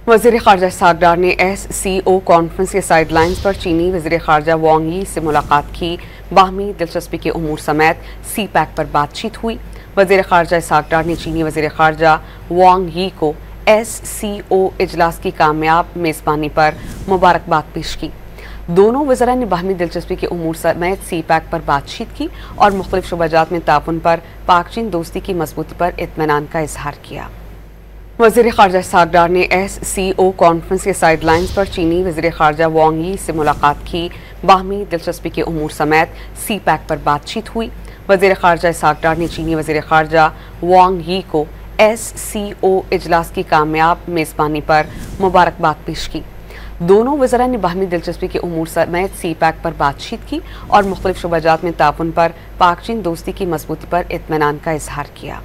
وزیر خارجہ اسحاق ڈار نے SCO کانفرنس کے سائیڈ لائنز پر چینی وزیر خارجہ وانگ یی سے ملاقات کی۔ باہمی دلچسپی کے امور سمیت سی پیک پر بات چیت ہوئی۔ وزیر خارجہ اسحاق ڈار نے چینی وزیر خارجہ وانگ یی کو SCO اجلاس کی کامیاب میزبانی پر مبارکباد پیش کی۔ دونوں وزراء نے باہمی دلچسپی کے امور سمیت سی پیک پر بات چیت کی اور مختلف شعبہ جات میں تعاون پر پاک چین دوستی کی مضبوطی پر اطمینان کا اظہار کیا۔ وزیر خارجہ اسحاق ڈار نے SCO کانفرنس کے سائیڈ لائنز پر چینی وزیر خارجہ وانگ یی سے ملاقات کی۔ باہمی دلچسپی کے امور سمیت سی پیک پر بات چیت ہوئی۔ وزیر خارجہ اسحاق ڈار نے چینی وزیر خارجہ وانگ یی کو SCO اجلاس کی کامیاب میزبانی پر مبارکباد پیش کی۔ دونوں وزراء نے باہمی دلچسپی کے امور سمیت سی پیک پر بات چیت کی اور مختلف شعبہ جات میں تعاون پر پاک چین دوستی کی مضبوطی پر اطمینان کا اظہار کیا۔